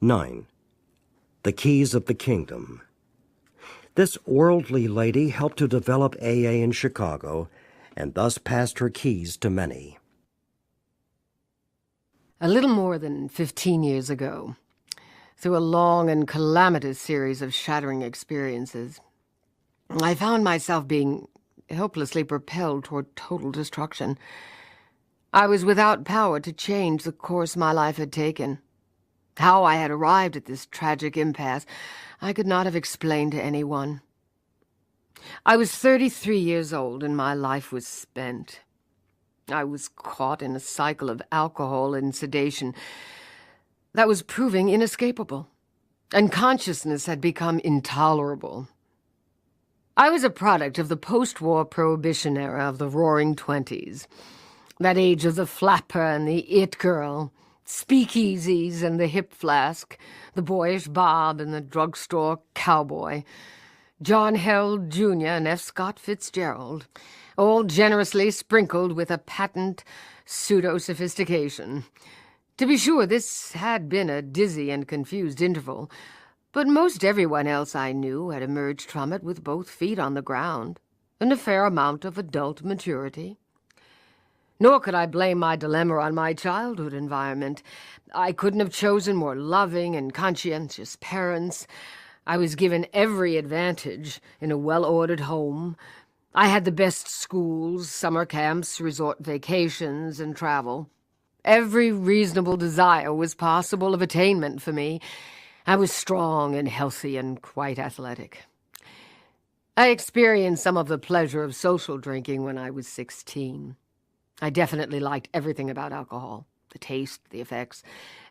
9. The Keys of the Kingdom. This worldly lady helped to develop AA in Chicago and thus passed her keys to many. A little more than 15 years ago, through a long and calamitous series of shattering experiences, I found myself being helplessly propelled toward total destruction. I was without power to change the course my life had taken. How I had arrived at this tragic impasse, I could not have explained to anyone. I was 33 years old and my life was spent. I was caught in a cycle of alcohol and sedation that was proving inescapable, and consciousness had become intolerable. I was a product of the post-war Prohibition era of the Roaring Twenties, that age of the flapper and the it girl, speakeasies and the hip flask, the boyish Bob and the drugstore cowboy, John Held Jr. and F. Scott Fitzgerald, all generously sprinkled with a patent pseudo-sophistication. To be sure, this had been a dizzy and confused interval, but most everyone else I knew had emerged from it with both feet on the ground and a fair amount of adult maturity. Nor could I blame my dilemma on my childhood environment. I couldn't have chosen more loving and conscientious parents. I was given every advantage in a well-ordered home. I had the best schools, summer camps, resort vacations, and travel. Every reasonable desire was possible of attainment for me. I was strong and healthy and quite athletic. I experienced some of the pleasure of social drinking when I was 16. I definitely liked everything about alcohol, the taste, the effects,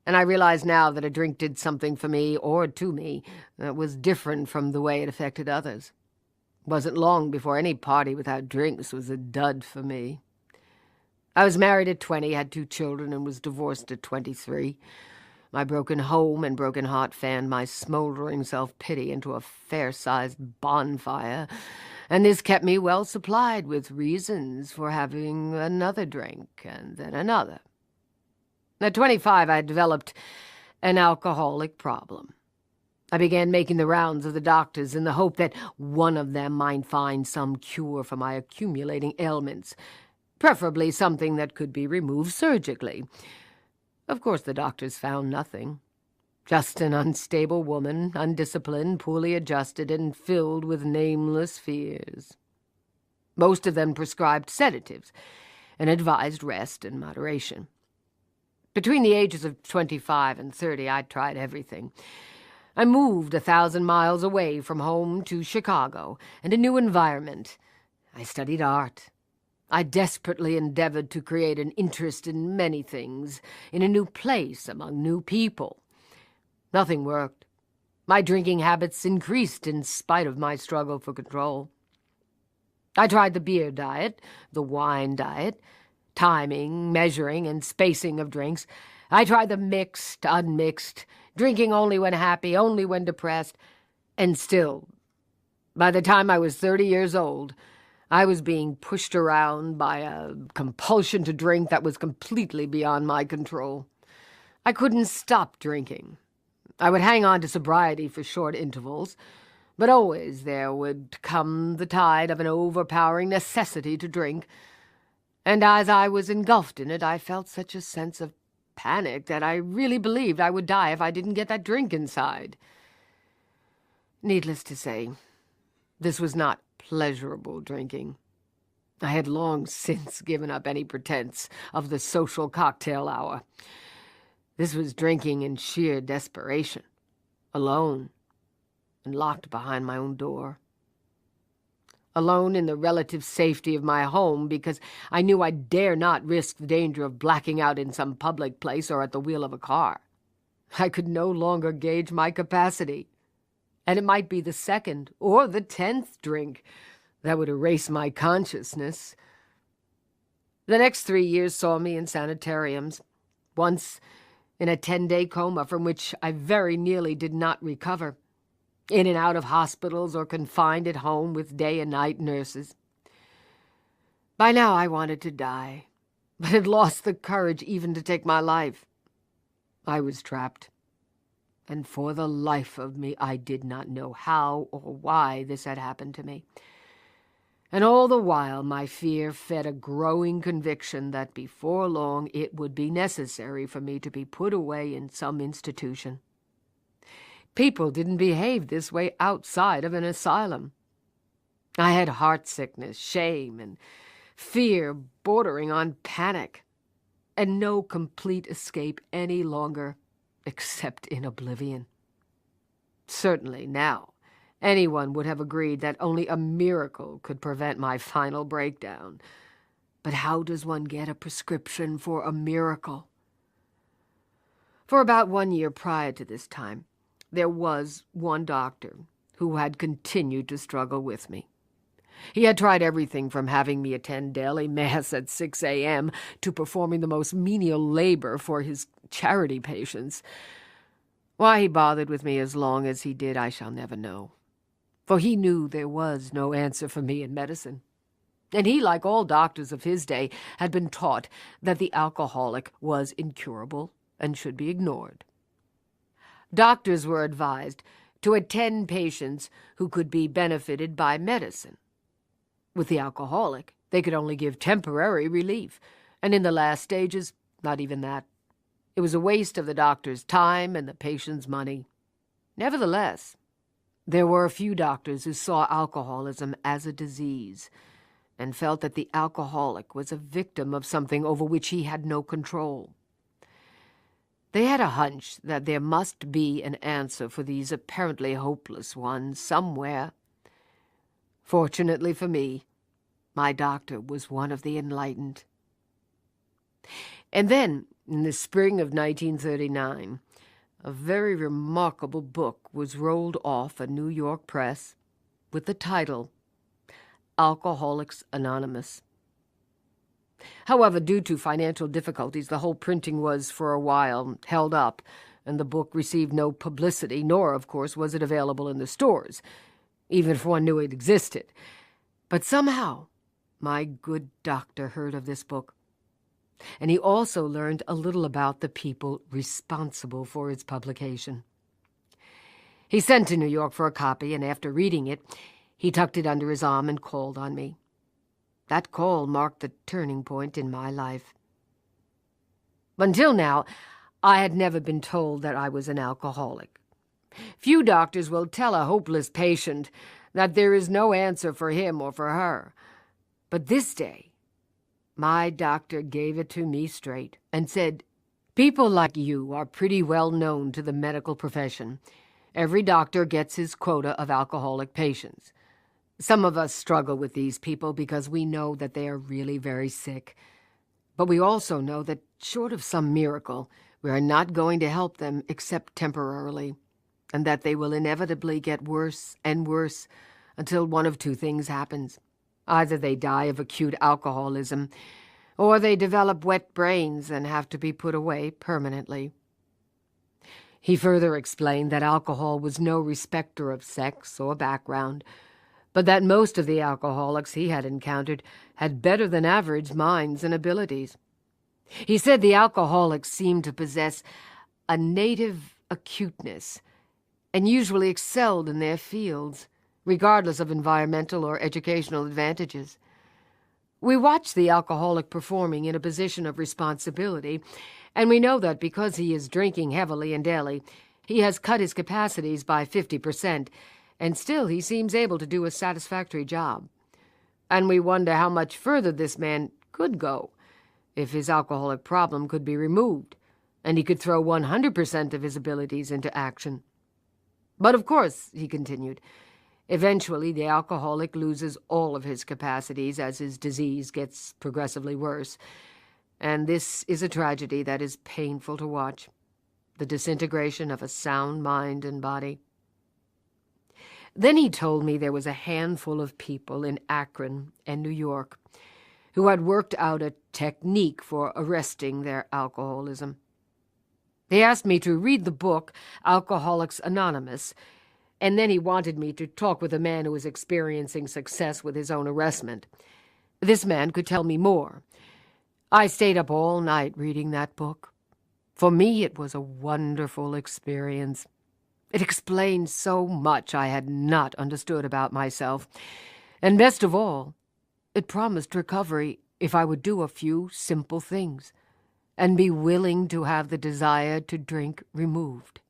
and I realize now that a drink did something for me, or to me, that was different from the way it affected others. It wasn't long before any party without drinks was a dud for me. I was married at 20, had 2 children, and was divorced at 23. My broken home and broken heart fanned my smoldering self-pity into a fair-sized bonfire, and this kept me well supplied with reasons for having another drink and then another. At 25, I developed an alcoholic problem. I began making the rounds of the doctors in the hope that one of them might find some cure for my accumulating ailments, preferably something that could be removed surgically. Of course, the doctors found nothing. Just an unstable woman, undisciplined, poorly adjusted, and filled with nameless fears. Most of them prescribed sedatives and advised rest and moderation. Between the ages of 25 and 30, I tried everything. I moved 1,000 miles away from home to Chicago and a new environment. I studied art. I desperately endeavored to create an interest in many things, in a new place, among new people. Nothing worked. My drinking habits increased in spite of my struggle for control. I tried the beer diet, the wine diet, timing, measuring, and spacing of drinks. I tried the mixed, unmixed, drinking only when happy, only when depressed, and still, by the time I was 30 years old, I was being pushed around by a compulsion to drink that was completely beyond my control. I couldn't stop drinking. I would hang on to sobriety for short intervals, but always there would come the tide of an overpowering necessity to drink, and as I was engulfed in it, I felt such a sense of panic that I really believed I would die if I didn't get that drink inside. Needless to say, this was not pleasurable drinking. I had long since given up any pretense of the social cocktail hour. This was drinking in sheer desperation, alone, and locked behind my own door. Alone in the relative safety of my home because I knew I dare not risk the danger of blacking out in some public place or at the wheel of a car. I could no longer gauge my capacity, and it might be the 2nd or the 10th drink that would erase my consciousness. The next 3 years saw me in sanitariums, once in a 10-day coma from which I very nearly did not recover, in and out of hospitals or confined at home with day and night nurses. By now I wanted to die, but had lost the courage even to take my life. I was trapped. and for the life of me I did not know how or why this had happened to me. And all the while my fear fed a growing conviction that before long it would be necessary for me to be put away in some institution. People didn't behave this way outside of an asylum. I had heart sickness, shame, and fear bordering on panic, and no complete escape any longer, except in oblivion. Certainly now, anyone would have agreed that only a miracle could prevent my final breakdown. But how does one get a prescription for a miracle? For about 1 year prior to this time, there was one doctor who had continued to struggle with me. He had tried everything from having me attend daily mass at 6 a.m. to performing the most menial labor for his charity patients. Why he bothered with me as long as he did, I shall never know. For he knew there was no answer for me in medicine. And he, like all doctors of his day, had been taught that the alcoholic was incurable and should be ignored. Doctors were advised to attend patients who could be benefited by medicine. With the alcoholic, they could only give temporary relief, and in the last stages, not even that. It was a waste of the doctor's time and the patient's money. Nevertheless, there were a few doctors who saw alcoholism as a disease and felt that the alcoholic was a victim of something over which he had no control. They had a hunch that there must be an answer for these apparently hopeless ones somewhere. Fortunately for me, my doctor was one of the enlightened. And then, in the spring of 1939, a very remarkable book was rolled off a New York press with the title, Alcoholics Anonymous. However, due to financial difficulties, the whole printing was, for a while, held up, and the book received no publicity, nor, of course, was it available in the stores, even if one knew it existed. But somehow, my good doctor heard of this book, and he also learned a little about the people responsible for its publication. He sent to New York for a copy, and after reading it, he tucked it under his arm and called on me. That call marked the turning point in my life. Until now, I had never been told that I was an alcoholic. Few doctors will tell a hopeless patient that there is no answer for him or for her. But this day, my doctor gave it to me straight and said, "People like you are pretty well known to the medical profession. Every doctor gets his quota of alcoholic patients. Some of us struggle with these people because we know that they are really very sick. But we also know that, short of some miracle, we are not going to help them except temporarily, and that they will inevitably get worse and worse until one of two things happens. Either they die of acute alcoholism, or they develop wet brains and have to be put away permanently." He further explained that alcohol was no respecter of sex or background, but that most of the alcoholics he had encountered had better than average minds and abilities. He said the alcoholics seemed to possess a native acuteness and usually excelled in their fields, regardless of environmental or educational advantages. We watch the alcoholic performing in a position of responsibility, and we know that because he is drinking heavily and daily, he has cut his capacities by 50%, and still he seems able to do a satisfactory job. And we wonder how much further this man could go if his alcoholic problem could be removed, and he could throw 100% of his abilities into action. But of course, he continued, eventually the alcoholic loses all of his capacities as his disease gets progressively worse, and this is a tragedy that is painful to watch, the disintegration of a sound mind and body. Then he told me there was a handful of people in Akron and New York who had worked out a technique for arresting their alcoholism. He asked me to read the book, Alcoholics Anonymous, and then he wanted me to talk with a man who was experiencing success with his own arrestment. This man could tell me more. I stayed up all night reading that book. For me, it was a wonderful experience. It explained so much I had not understood about myself. And best of all, it promised recovery if I would do a few simple things and be willing to have the desire to drink removed.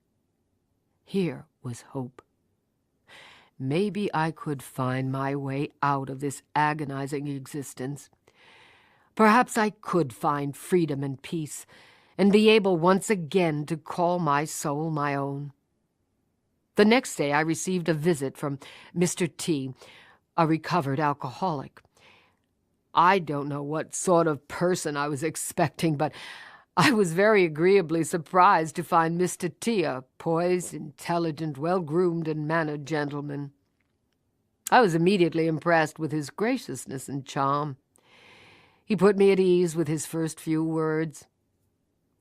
Here was hope. Maybe I could find my way out of this agonizing existence. Perhaps I could find freedom and peace and be able once again to call my soul my own. The next day I received a visit from Mr. T, a recovered alcoholic. I don't know what sort of person I was expecting, but I was very agreeably surprised to find Mr. T a poised, intelligent, well-groomed and mannered gentleman. I was immediately impressed with his graciousness and charm. He put me at ease with his first few words.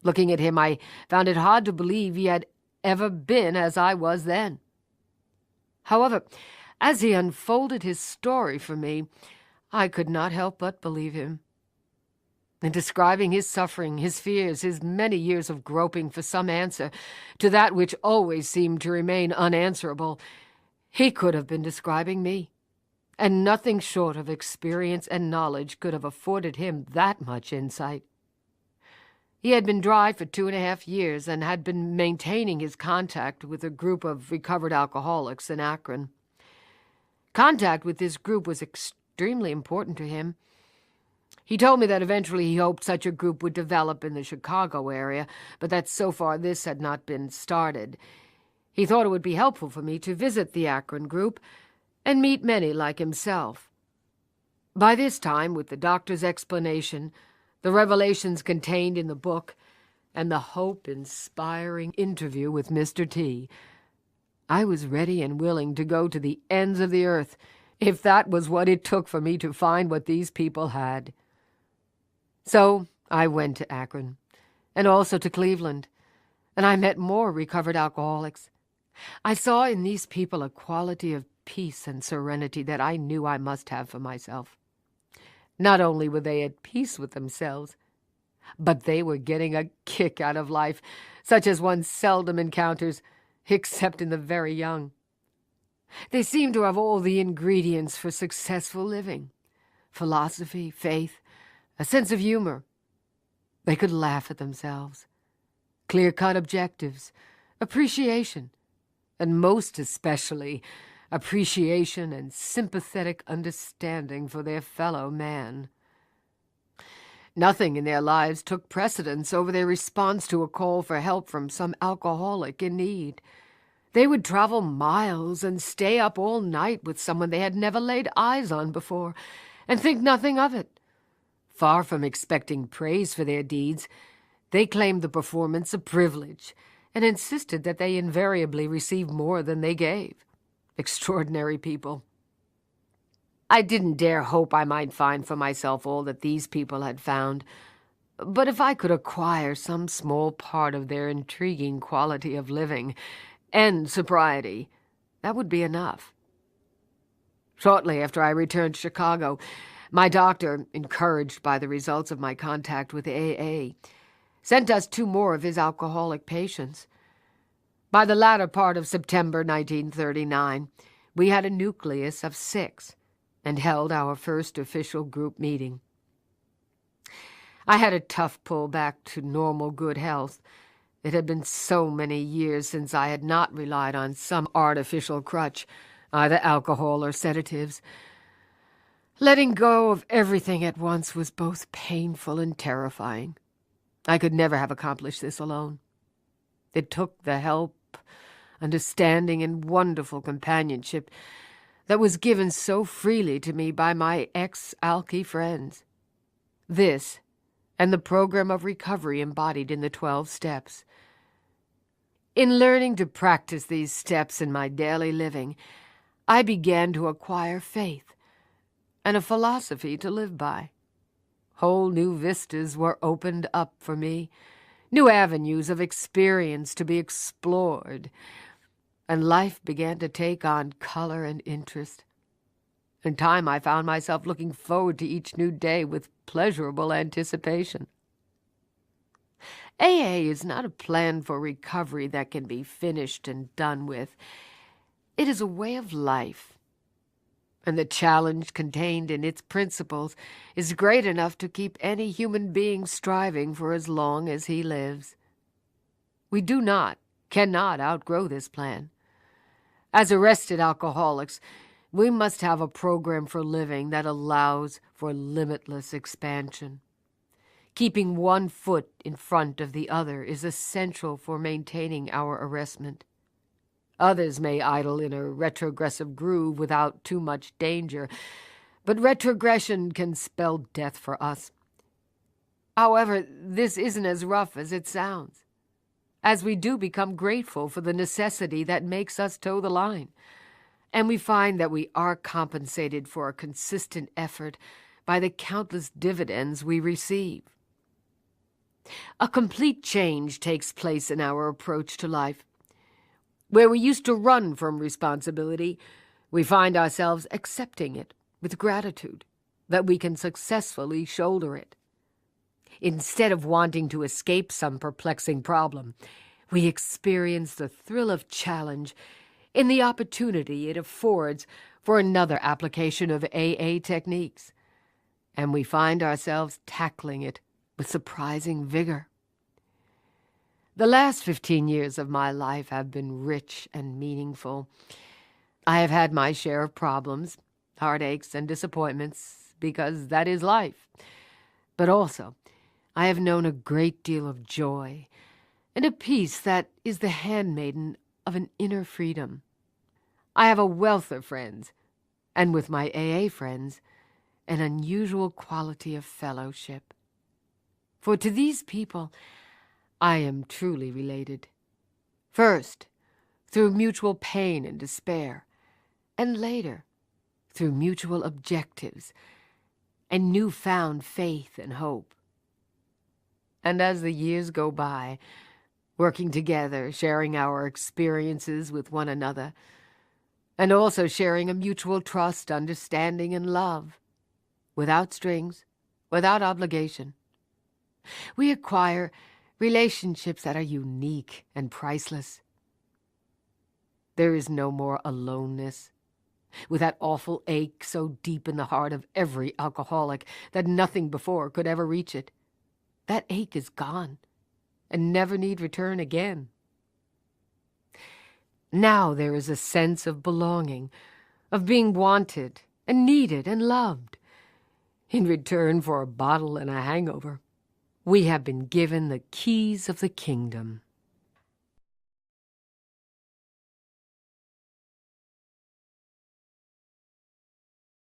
Looking at him, I found it hard to believe he had ever been as I was then. However, as he unfolded his story for me, I could not help but believe him. In describing his suffering, his fears, his many years of groping for some answer to that which always seemed to remain unanswerable, he could have been describing me, and nothing short of experience and knowledge could have afforded him that much insight. He had been dry for 2.5 years and had been maintaining his contact with a group of recovered alcoholics in Akron. Contact with this group was extremely important to him. He told me that eventually he hoped such a group would develop in the Chicago area, but that so far this had not been started. He thought it would be helpful for me to visit the Akron group and meet many like himself. By this time, with the doctor's explanation, the revelations contained in the book, and the hope-inspiring interview with Mr. T, I was ready and willing to go to the ends of the earth if that was what it took for me to find what these people had. So I went to Akron, and also to Cleveland, and I met more recovered alcoholics. I saw in these people a quality of peace and serenity that I knew I must have for myself. Not only were they at peace with themselves, but they were getting a kick out of life, such as one seldom encounters, except in the very young. They seemed to have all the ingredients for successful living: philosophy, faith, a sense of humor. They could laugh at themselves, clear-cut objectives, appreciation, and most especially appreciation and sympathetic understanding for their fellow man. Nothing in their lives took precedence over their response to a call for help from some alcoholic in need. They would travel miles and stay up all night with someone they had never laid eyes on before, and think nothing of it. Far from expecting praise for their deeds, they claimed the performance a privilege and insisted that they invariably received more than they gave. Extraordinary people. I didn't dare hope I might find for myself all that these people had found, but if I could acquire some small part of their intriguing quality of living and sobriety, that would be enough. Shortly after I returned to Chicago, my doctor, encouraged by the results of my contact with AA, sent us 2 more of his alcoholic patients. By the latter part of September 1939, we had a nucleus of 6 and held our first official group meeting. I had a tough pull back to normal good health. It had been so many years since I had not relied on some artificial crutch, either alcohol or sedatives. Letting go of everything at once was both painful and terrifying. I could never have accomplished this alone. It took the help, understanding, and wonderful companionship that was given so freely to me by my ex-alky friends. This, and the program of recovery embodied in the 12 steps. In learning to practice these steps in my daily living, I began to acquire faith and a philosophy to live by. Whole new vistas were opened up for me, new avenues of experience to be explored, and life began to take on color and interest. In time, I found myself looking forward to each new day with pleasurable anticipation. AA is not a plan for recovery that can be finished and done with. It is a way of life, and the challenge contained in its principles is great enough to keep any human being striving for as long as he lives. We cannot outgrow this plan. As arrested alcoholics, we must have a program for living that allows for limitless expansion. Keeping one foot in front of the other is essential for maintaining our arrestment. Others may idle in a retrogressive groove without too much danger, but retrogression can spell death for us. However, this isn't as rough as it sounds, as we do become grateful for the necessity that makes us toe the line, and we find that we are compensated for a consistent effort by the countless dividends we receive. A complete change takes place in our approach to life. Where we used to run from responsibility, we find ourselves accepting it with gratitude that we can successfully shoulder it. Instead of wanting to escape some perplexing problem, we experience the thrill of challenge in the opportunity it affords for another application of AA techniques, and we find ourselves tackling it with surprising vigor. The last 15 years of my life have been rich and meaningful. I have had my share of problems, heartaches, and disappointments, because that is life. But also, I have known a great deal of joy and a peace that is the handmaiden of an inner freedom. I have a wealth of friends, and with my AA friends, an unusual quality of fellowship. For to these people, I am truly related. First, through mutual pain and despair, and later, through mutual objectives and newfound faith and hope. And as the years go by, working together, sharing our experiences with one another, and also sharing a mutual trust, understanding, and love, without strings, without obligation, we acquire relationships that are unique and priceless. There is no more aloneness, with that awful ache so deep in the heart of every alcoholic that nothing before could ever reach it. That ache is gone and never need return again. Now there is a sense of belonging, of being wanted and needed and loved. In return for a bottle and a hangover, we have been given the keys of the kingdom.